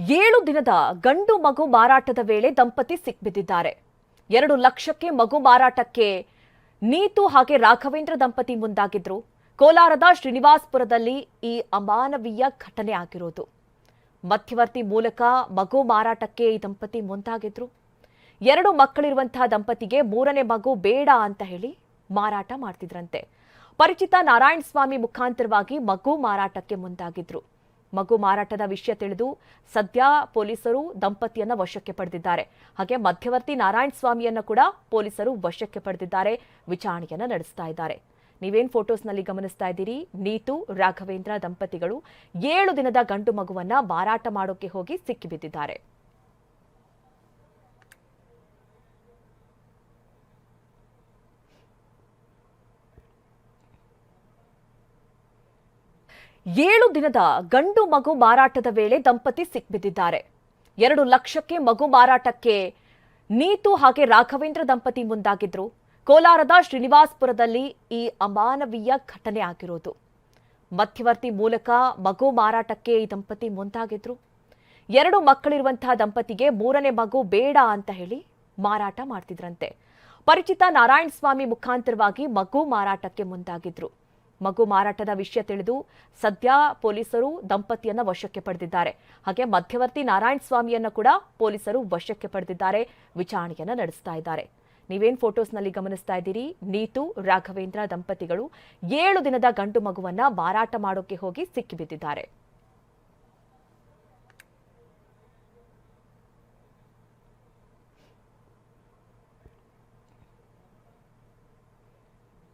7 ದಿನದ ಗಂಡು ಮಗು ಮಾರಾಟದ ವೇಳೆ ದಂಪತಿ ಸಿಕ್ಬಿದ್ದಿದ್ದಾರೆ. 2 ಲಕ್ಷಕ್ಕೆ ಮಗು ಮಾರಾಟಕ್ಕೆ ನೀತು ಹಾಗೆ ರಾಘವೇಂದ್ರ ದಂಪತಿ ಮುಂದಾಗಿದ್ರು. ಕೋಲಾರದ ಶ್ರೀನಿವಾಸಪುರದಲ್ಲಿ ಈ ಅಮಾನವೀಯ ಘಟನೆ ಆಗಿರೋದು. ಮಧ್ಯವರ್ತಿ ಮೂಲಕ ಮಗು ಮಾರಾಟಕ್ಕೆ ಈ ದಂಪತಿ ಮುಂದಾಗಿದ್ರು. 2 ಮಕ್ಕಳಿರುವಂತಹ ದಂಪತಿಗೆ 3ನೇ ಮಗು ಬೇಡ ಅಂತ ಹೇಳಿ ಮಾರಾಟ ಮಾಡ್ತಿದ್ರಂತೆ. ಪರಿಚಿತ ನಾರಾಯಣ ಸ್ವಾಮಿ ಮುಖಾಂತರವಾಗಿ ಮಗು ಮಾರಾಟಕ್ಕೆ ಮುಂದಾಗಿದ್ರು. ಮಗು ಮಾರಾಟದ ವಿಷಯ ತಿಳಿದು ಸದ್ಯ ಪೊಲೀಸರು ದಂಪತಿಯನ್ನ ವಶಕ್ಕೆ ಪಡೆದಿದ್ದಾರೆ. ಹಾಗೆ ಮಧ್ಯವರ್ತಿ ನಾರಾಯಣ ಸ್ವಾಮಿಯನ್ನ ಕೂಡ ಪೊಲೀಸರು ವಶಕ್ಕೆ ಪಡೆದಿದ್ದಾರೆ. ವಿಚಾರಣೆಯನ್ನ ನಡೆಸ್ತಾ ಇದ್ದಾರೆ. ನೀವೇನ್ ಫೋಟೋಸ್ನಲ್ಲಿ ಗಮನಿಸ್ತಾ ಇದ್ದೀರಿ, ನೀತು ರಾಘವೇಂದ್ರ ದಂಪತಿಗಳು 7 ದಿನದ ಗಂಡು ಮಗುವನ್ನ ಮಾರಾಟ ಮಾಡೋಕೆ ಹೋಗಿ ಸಿಕ್ಕಿಬಿದ್ದಿದ್ದಾರೆ. ಏಳು ದಿನದ ಗಂಡು ಮಗು ಮಾರಾಟದ ವೇಳೆ ದಂಪತಿ ಸಿಕ್ಬಿದ್ದಿದ್ದಾರೆ. 2 ಲಕ್ಷಕ್ಕೆ ಮಗು ಮಾರಾಟಕ್ಕೆ ನೀತು ಹಾಗೆ ರಾಘವೇಂದ್ರ ದಂಪತಿ ಮುಂದಾಗಿದ್ರು. ಕೋಲಾರದ ಶ್ರೀನಿವಾಸಪುರದಲ್ಲಿ ಈ ಅಮಾನವೀಯ ಘಟನೆ ಆಗಿರೋದು. ಮಧ್ಯವರ್ತಿ ಮೂಲಕ ಮಗು ಮಾರಾಟಕ್ಕೆ ಈ ದಂಪತಿ ಮುಂದಾಗಿದ್ರು. 2 ಮಕ್ಕಳಿರುವಂತಹ ದಂಪತಿಗೆ 3ನೇ ಮಗು ಬೇಡ ಅಂತ ಹೇಳಿ ಮಾರಾಟ ಮಾಡ್ತಿದ್ರಂತೆ. ಪರಿಚಿತ ನಾರಾಯಣ ಸ್ವಾಮಿ ಮುಖಾಂತರವಾಗಿ ಮಗು ಮಾರಾಟಕ್ಕೆ ಮುಂದಾಗಿದ್ರು. ಮಗು ಮಾರಾಟದ ವಿಷಯ ತಿಳಿದು ಸದ್ಯ ಪೊಲೀಸರು ದಂಪತಿಯನ್ನ ವಶಕ್ಕೆ ಪಡೆದಿದ್ದಾರೆ. ಹಾಗೆ ಮಧ್ಯವರ್ತಿ ನಾರಾಯಣ ಸ್ವಾಮಿಯನ್ನ ಕೂಡ ಪೊಲೀಸರು ವಶಕ್ಕೆ ಪಡೆದಿದ್ದಾರೆ. ವಿಚಾರಣೆಯನ್ನ ನಡೆಸ್ತಾ ಇದ್ದಾರೆ. ನೀವೇನ್ ಫೋಟೋಸ್ನಲ್ಲಿ ಗಮನಿಸ್ತಾ ಇದ್ದೀರಿ, ನೀತು ರಾಘವೇಂದ್ರ ದಂಪತಿಗಳು 7 ದಿನದ ಗಂಡು ಮಗುವನ್ನ ಮಾರಾಟ ಮಾಡೋಕೆ ಹೋಗಿ ಸಿಕ್ಕಿಬಿದ್ದಿದ್ದಾರೆ.